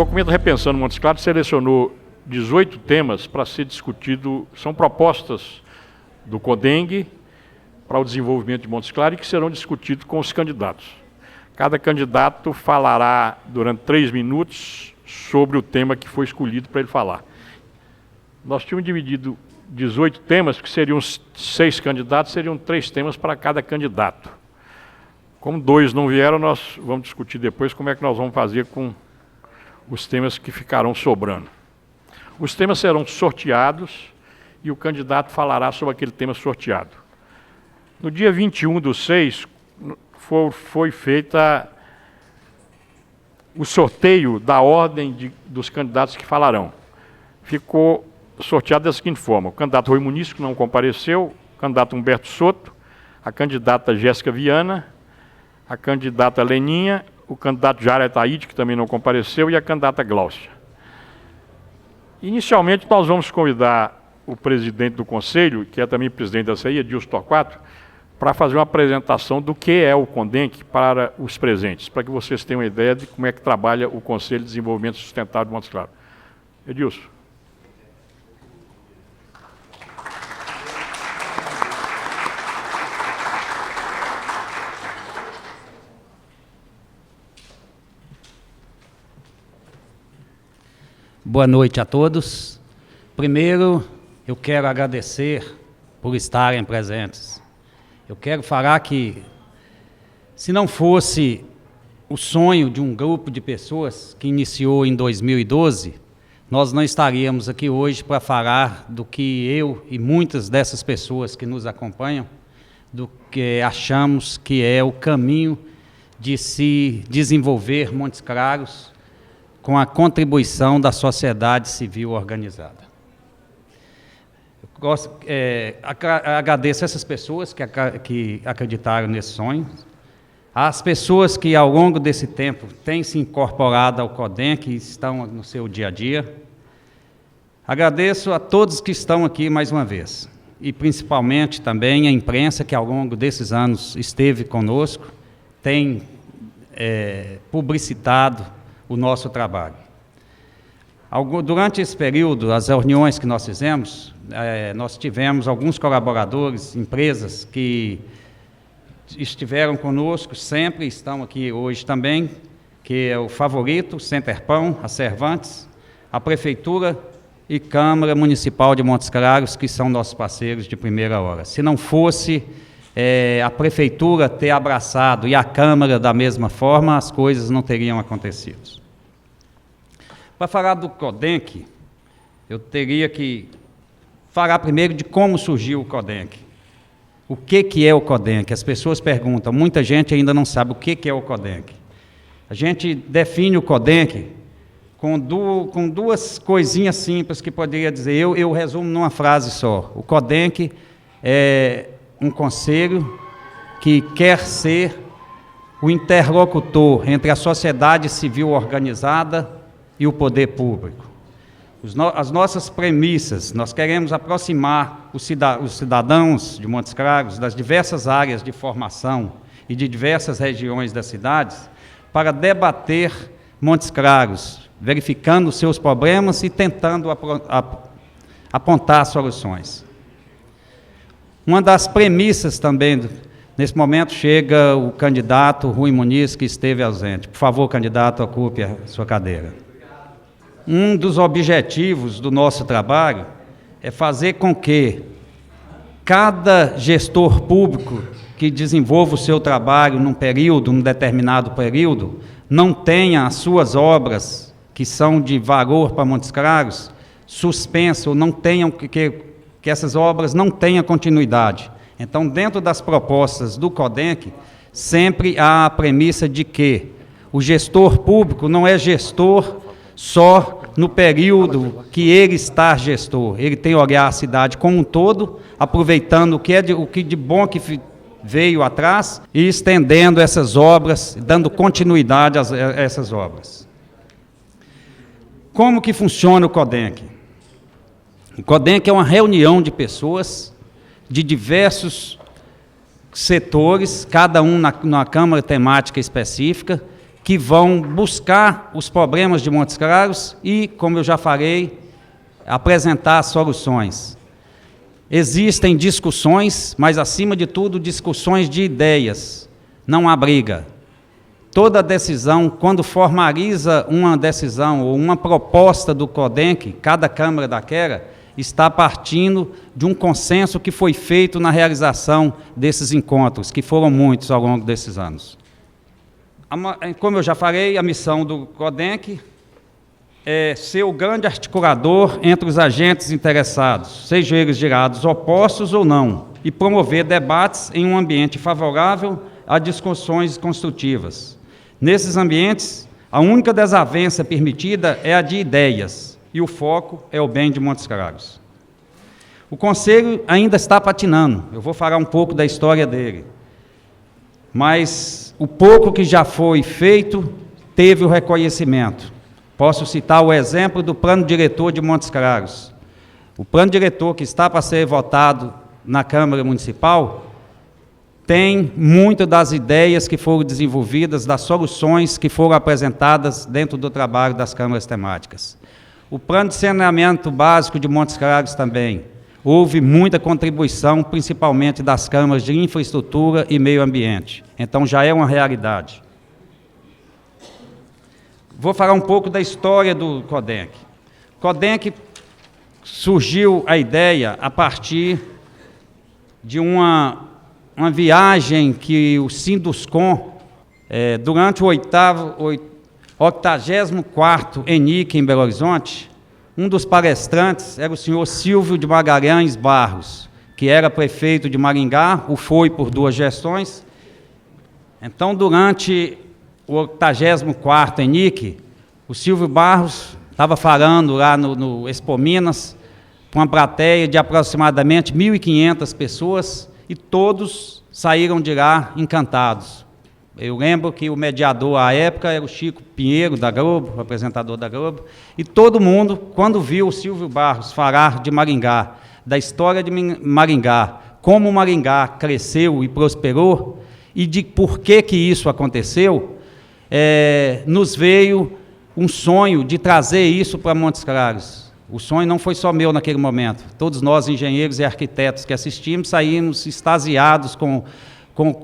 documento Repensando Montes Claros selecionou 18 temas para ser discutido, são propostas do CODENG para o desenvolvimento de Montes Claros e que serão discutidos com os candidatos. Cada candidato falará durante 3 minutos sobre o tema que foi escolhido para ele falar. Nós tínhamos dividido 18 temas, que seriam 6 candidatos, seriam 3 temas para cada candidato. Como 2 não vieram, nós vamos discutir depois como é que nós vamos fazer com os temas que ficarão sobrando. Os temas serão sorteados e o candidato falará sobre aquele tema sorteado. No dia 21/6, foi feita o sorteio da ordem dos candidatos que falarão. Ficou sorteado da seguinte forma: o candidato Rui Muniz, que não compareceu, o candidato Humberto Soto, a candidata Jéssica Viana, a candidata Leninha, o candidato Jair Ataíde, que também não compareceu, e a candidata Gláucia. Inicialmente, nós vamos convidar o presidente do Conselho, que é também presidente da CI, Edilson Torquato, para fazer uma apresentação do que é o CODENC para os presentes, para que vocês tenham uma ideia de como é que trabalha o Conselho de Desenvolvimento Sustentável de Montes Claros. Edilson. Boa noite a todos. Primeiro, eu quero agradecer por estarem presentes. Eu quero falar que, se não fosse o sonho de um grupo de pessoas que iniciou em 2012, nós não estaríamos aqui hoje para falar do que eu e muitas dessas pessoas que nos acompanham, do que achamos que é o caminho de se desenvolver Montes Claros com a contribuição da sociedade civil organizada. Agradeço essas pessoas que acreditaram nesse sonho, as pessoas que ao longo desse tempo têm se incorporado ao CODENC, que estão no seu dia a dia. Agradeço a todos que estão aqui mais uma vez, e principalmente também a imprensa que ao longo desses anos esteve conosco, tem publicitado o nosso trabalho. Durante esse período, as reuniões que nós fizemos, nós tivemos alguns colaboradores, empresas que estiveram conosco, sempre estão aqui hoje também, que é o Favorito, Centerpão, a Cervantes, a Prefeitura e Câmara Municipal de Montes Claros, que são nossos parceiros de primeira hora. Se não fosse a Prefeitura ter abraçado e a Câmara da mesma forma, as coisas não teriam acontecido. Para falar do CODENC, eu teria que falar primeiro de como surgiu o CODENC. O que é o CODENC? As pessoas perguntam, muita gente ainda não sabe o que é o CODENC. A gente define o CODENC com 2 coisinhas simples que poderia dizer, eu resumo numa frase só. O CODENC é um conselho que quer ser o interlocutor entre a sociedade civil organizada e o poder público. As nossas premissas, nós queremos aproximar os cidadãos de Montes Claros das diversas áreas de formação e de diversas regiões das cidades para debater Montes Claros, verificando seus problemas e tentando apontar soluções. Uma das premissas também, nesse momento chega o candidato Rui Muniz, que esteve ausente. Por favor, candidato, ocupe a sua cadeira. Um dos objetivos do nosso trabalho é fazer com que cada gestor público que desenvolva o seu trabalho num determinado período, não tenha as suas obras, que são de valor para Montes Claros, suspensas, ou não tenham, que essas obras não tenham continuidade. Então, dentro das propostas do CODENC, sempre há a premissa de que o gestor público não é gestor só no período que ele está gestor. Ele tem que olhar a cidade como um todo, aproveitando o que de bom que veio atrás e estendendo essas obras, dando continuidade a essas obras. Como que funciona o CODENC? O CODENC é uma reunião de pessoas de diversos setores, cada um na câmara temática específica, que vão buscar os problemas de Montes Claros e, como eu já falei, apresentar soluções. Existem discussões, mas, acima de tudo, discussões de ideias. Não há briga. Toda decisão, quando formaliza uma decisão ou uma proposta do CODENC, cada Câmara daquela, está partindo de um consenso que foi feito na realização desses encontros, que foram muitos ao longo desses anos. Como eu já falei, a missão do CODENC é ser o grande articulador entre os agentes interessados, sejam eles de lados opostos ou não, e promover debates em um ambiente favorável a discussões construtivas. Nesses ambientes, a única desavença permitida é a de ideias, e o foco é o bem de Montes Claros. O Conselho ainda está patinando, eu vou falar um pouco da história dele, mas o pouco que já foi feito teve o reconhecimento. Posso citar o exemplo do Plano Diretor de Montes Claros. O Plano Diretor que está para ser votado na Câmara Municipal tem muitas das ideias que foram desenvolvidas, das soluções que foram apresentadas dentro do trabalho das câmaras temáticas. O Plano de Saneamento Básico de Montes Claros também. Houve muita contribuição, principalmente das câmaras de infraestrutura e meio ambiente. Então, já é uma realidade. Vou falar um pouco da história do CODENC. O CODENC surgiu a ideia a partir de uma viagem que o Sinduscom, durante o 84º ENIC em Belo Horizonte, um dos palestrantes era o senhor Silvio de Magalhães Barros, que era prefeito de Maringá, o foi por 2 gestões. Então, durante o 84º ENIC, o Silvio Barros estava falando lá no Expo Minas, com uma plateia de aproximadamente 1.500 pessoas, e todos saíram de lá encantados. Eu lembro que o mediador à época era o Chico Pinheiro, da Globo, o apresentador da Globo, e todo mundo, quando viu o Silvio Barros falar de Maringá, da história de Maringá, como Maringá cresceu e prosperou, e de por que isso aconteceu, nos veio um sonho de trazer isso para Montes Claros. O sonho não foi só meu naquele momento. Todos nós, engenheiros e arquitetos que assistimos, saímos extasiados com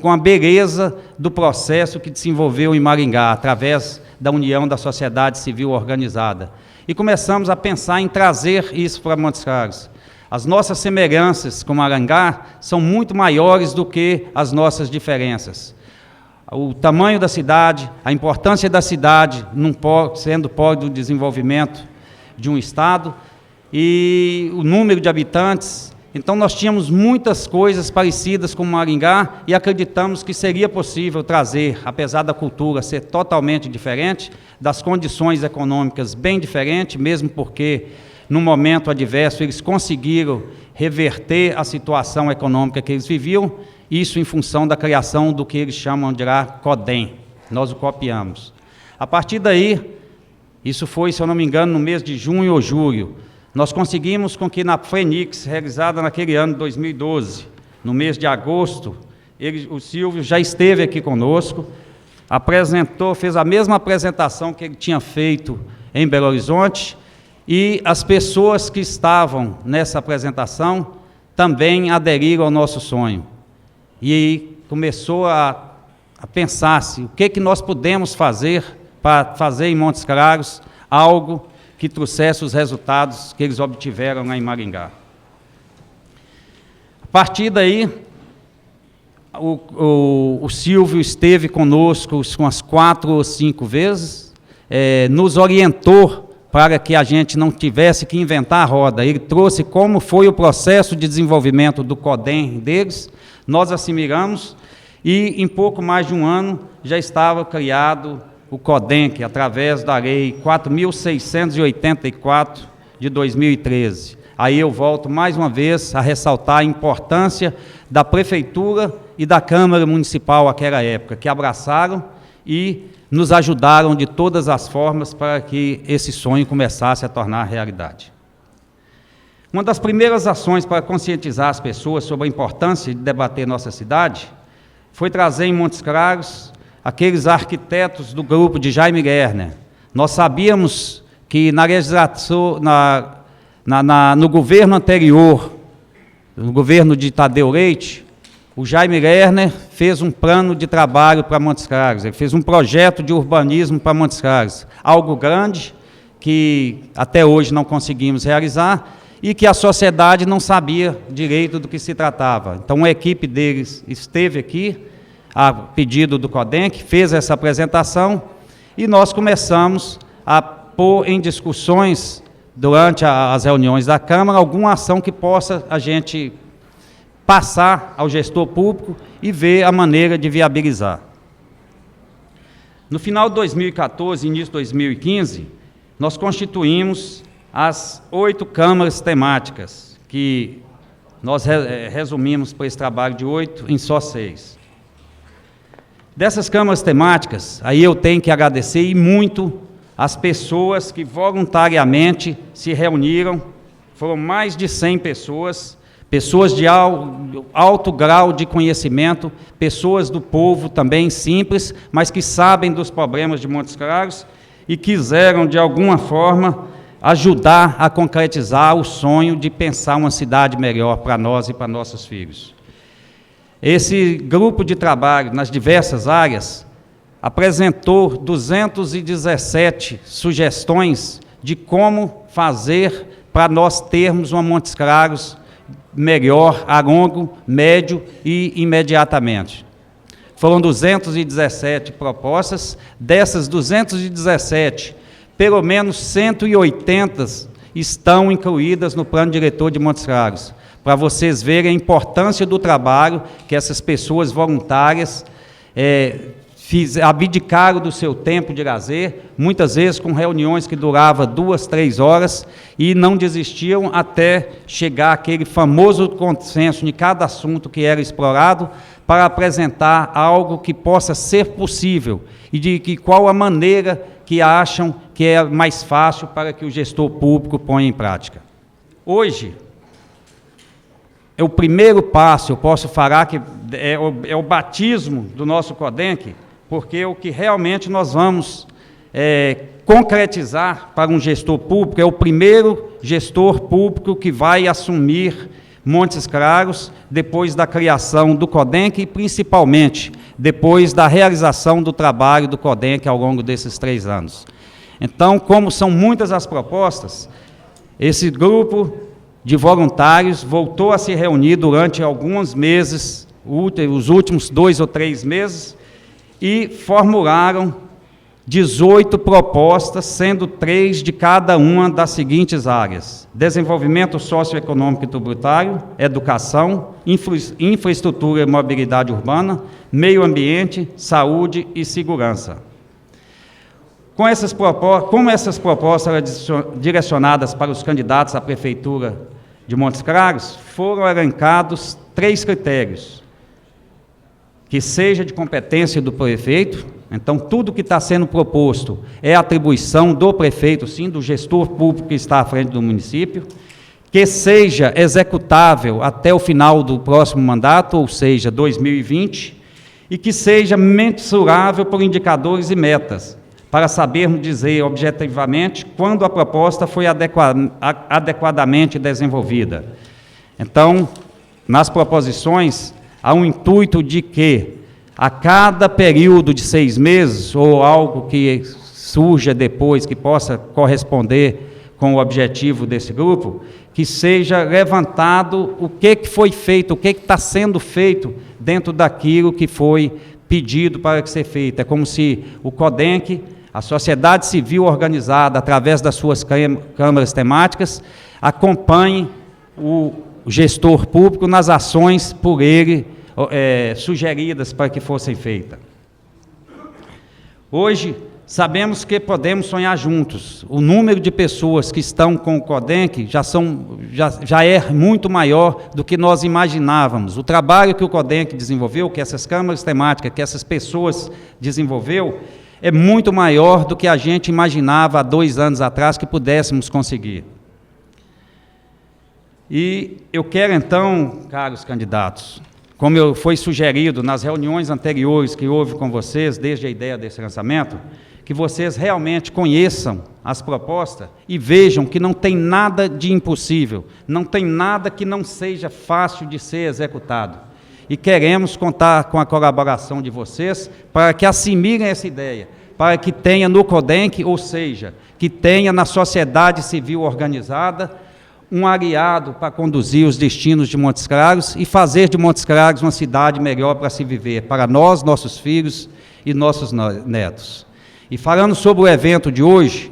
a beleza do processo que desenvolveu em Maringá, através da união da sociedade civil organizada. E começamos a pensar em trazer isso para Montes Claros. As nossas semelhanças com Maringá são muito maiores do que as nossas diferenças. O tamanho da cidade, a importância da cidade, sendo polo do desenvolvimento de um estado, e o número de habitantes. Então, nós tínhamos muitas coisas parecidas com Maringá e acreditamos que seria possível trazer, apesar da cultura ser totalmente diferente, das condições econômicas bem diferentes, mesmo porque, no momento adverso, eles conseguiram reverter a situação econômica que eles viviam, isso em função da criação do que eles chamam de lá CODEM. Nós o copiamos. A partir daí, isso foi, se eu não me engano, no mês de junho ou julho, nós conseguimos com que na Fenix, realizada naquele ano de 2012, no mês de agosto, o Silvio já esteve aqui conosco, fez a mesma apresentação que ele tinha feito em Belo Horizonte, e as pessoas que estavam nessa apresentação também aderiram ao nosso sonho. E começou a pensar-se o que nós podemos fazer para fazer em Montes Claros algo que trouxesse os resultados que eles obtiveram lá em Maringá. A partir daí, o Silvio esteve conosco umas 4 ou 5 vezes, nos orientou para que a gente não tivesse que inventar a roda. Ele trouxe como foi o processo de desenvolvimento do CODEM deles, nós assimilamos, e em pouco mais de um ano já estava criado o CODENC, através da Lei 4.684 de 2013. Aí eu volto mais uma vez a ressaltar a importância da Prefeitura e da Câmara Municipal naquela época, que abraçaram e nos ajudaram de todas as formas para que esse sonho começasse a tornar realidade. Uma das primeiras ações para conscientizar as pessoas sobre a importância de debater nossa cidade foi trazer em Montes Claros aqueles arquitetos do grupo de Jaime Lerner. Nós sabíamos que na legislação, no governo anterior, no governo de Tadeu Leite, o Jaime Lerner fez um plano de trabalho para Montes Claros, ele fez um projeto de urbanismo para Montes Claros, algo grande que até hoje não conseguimos realizar e que a sociedade não sabia direito do que se tratava. Então, a equipe deles esteve aqui, a pedido do CODENC, fez essa apresentação e nós começamos a pôr em discussões, durante as reuniões da Câmara, alguma ação que possa a gente passar ao gestor público e ver a maneira de viabilizar. No final de 2014, início de 2015, nós constituímos as 8 câmaras temáticas, que nós resumimos para esse trabalho de 8 em só 6. Dessas câmaras temáticas, aí eu tenho que agradecer e muito as pessoas que voluntariamente se reuniram, foram mais de 100 pessoas, pessoas de alto grau de conhecimento, pessoas do povo também simples, mas que sabem dos problemas de Montes Claros e quiseram, de alguma forma, ajudar a concretizar o sonho de pensar uma cidade melhor para nós e para nossos filhos. Esse grupo de trabalho, nas diversas áreas, apresentou 217 sugestões de como fazer para nós termos uma Montes Claros melhor a longo, médio e imediatamente. Foram 217 propostas, dessas 217, pelo menos 180 estão incluídas no plano diretor de Montes Claros, para vocês verem a importância do trabalho que essas pessoas voluntárias abdicaram do seu tempo de lazer, muitas vezes com reuniões que duravam 2, 3 horas, e não desistiam até chegar àquele famoso consenso de cada assunto que era explorado, para apresentar algo que possa ser possível, e de qual a maneira que acham que é mais fácil para que o gestor público ponha em prática. Hoje, é o primeiro passo, eu posso falar que é o batismo do nosso CODENC, porque o que realmente nós vamos concretizar para um gestor público, é o primeiro gestor público que vai assumir Montes Claros, depois da criação do CODENC e, principalmente, depois da realização do trabalho do CODENC ao longo desses 3 anos. Então, como são muitas as propostas, esse grupo de voluntários voltou a se reunir durante alguns meses, os últimos 2 ou 3 meses, e formularam 18 propostas, sendo 3 de cada uma das seguintes áreas: desenvolvimento socioeconômico e tributário, educação, infraestrutura e mobilidade urbana, meio ambiente, saúde e segurança. Como essas propostas eram direcionadas para os candidatos à Prefeitura de Montes Claros, foram elencados 3 critérios: que seja de competência do prefeito, então tudo que está sendo proposto é atribuição do prefeito, sim, do gestor público que está à frente do município, que seja executável até o final do próximo mandato, ou seja, 2020, e que seja mensurável por indicadores e metas, para sabermos dizer objetivamente quando a proposta foi adequadamente desenvolvida. Então, nas proposições, há um intuito de que, a cada período de 6 meses, ou algo que surja depois, que possa corresponder com o objetivo desse grupo, que seja levantado o que foi feito, o que está sendo feito dentro daquilo que foi pedido para que seja feito. É como se o CODENC, a sociedade civil organizada, através das suas câmaras temáticas, acompanhe o gestor público nas ações por ele sugeridas para que fossem feitas. Hoje, sabemos que podemos sonhar juntos. O número de pessoas que estão com o CODENC já é muito maior do que nós imaginávamos. O trabalho que o CODENC desenvolveu, que essas câmaras temáticas, que essas pessoas desenvolveu, é muito maior do que a gente imaginava há 2 anos atrás que pudéssemos conseguir. E eu quero então, caros candidatos, como foi sugerido nas reuniões anteriores que houve com vocês, desde a ideia desse lançamento, que vocês realmente conheçam as propostas e vejam que não tem nada de impossível, não tem nada que não seja fácil de ser executado. E queremos contar com a colaboração de vocês para que assimilem essa ideia, para que tenha no CODENC, ou seja, que tenha na sociedade civil organizada, um aliado para conduzir os destinos de Montes Claros e fazer de Montes Claros uma cidade melhor para se viver, para nós, nossos filhos e nossos netos. E falando sobre o evento de hoje,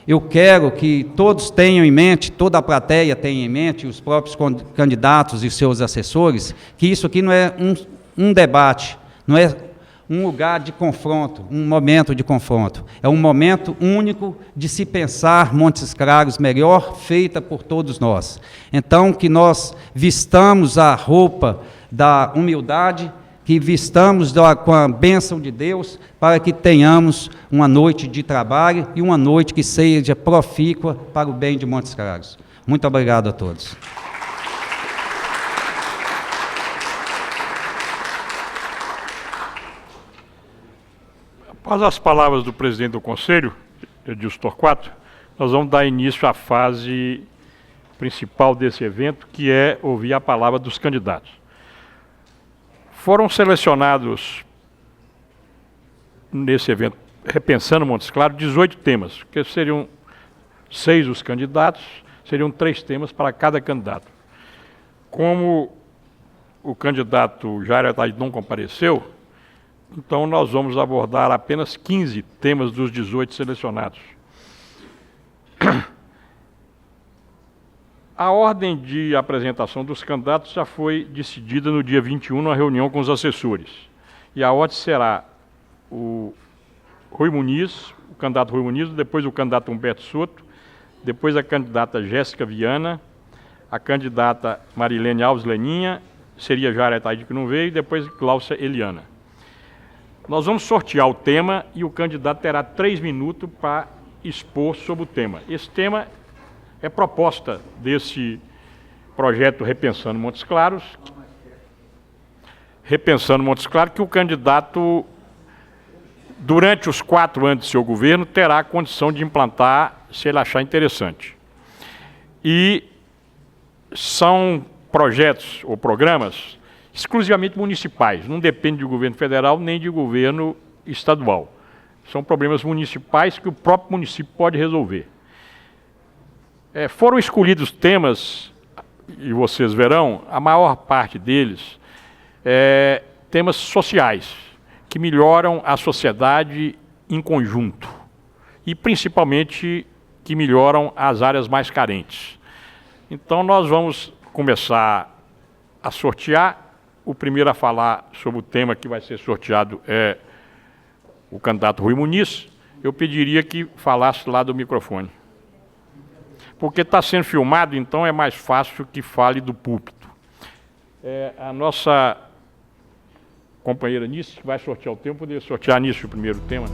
eu quero que todos tenham em mente, toda a plateia tenha em mente, os próprios candidatos e seus assessores, que isso aqui não é um debate, não é um lugar de confronto, um momento de confronto. É um momento único de se pensar Montes Claros melhor, feita por todos nós. Então, que nós vistamos a roupa da humildade, que vistamos com a bênção de Deus, para que tenhamos uma noite de trabalho e uma noite que seja profícua para o bem de Montes Claros. Muito obrigado a todos. Após as palavras do presidente do Conselho, Edilson Torquato, nós vamos dar início à fase principal desse evento, que é ouvir a palavra dos candidatos. Foram selecionados, nesse evento, Repensando Montes Claros, 18 temas, que seriam 6 os candidatos, seriam 3 temas para cada candidato. Como o candidato Jair Ataíde não compareceu, então nós vamos abordar apenas 15 temas dos 18 selecionados. A ordem de apresentação dos candidatos já foi decidida no dia 21, na reunião com os assessores. E a ordem será o Rui Muniz, o candidato Rui Muniz, depois o candidato Humberto Soto, depois a candidata Jéssica Viana, a candidata Marilene Alves Leninha, seria Jair Ataíde que não veio, e depois Cláudia Eliana. Nós vamos sortear o tema e o candidato terá 3 minutos para expor sobre o tema. Esse tema é proposta desse projeto Repensando Montes Claros. Repensando Montes Claros, que o candidato, durante os 4 anos de seu governo, terá a condição de implantar, se ele achar interessante. E são projetos ou programas exclusivamente municipais, não depende de governo federal nem de governo estadual. São problemas municipais que o próprio município pode resolver. Foram escolhidos temas, e vocês verão, a maior parte deles, temas sociais, que melhoram a sociedade em conjunto, e principalmente que melhoram as áreas mais carentes. Então nós vamos começar a sortear. O primeiro a falar sobre o tema que vai ser sorteado é o candidato Rui Muniz. Eu pediria que falasse lá do microfone. Porque está sendo filmado, então é mais fácil que fale do púlpito. A nossa companheira Nício, que vai sortear o tema, poderia sortear Nício o primeiro tema.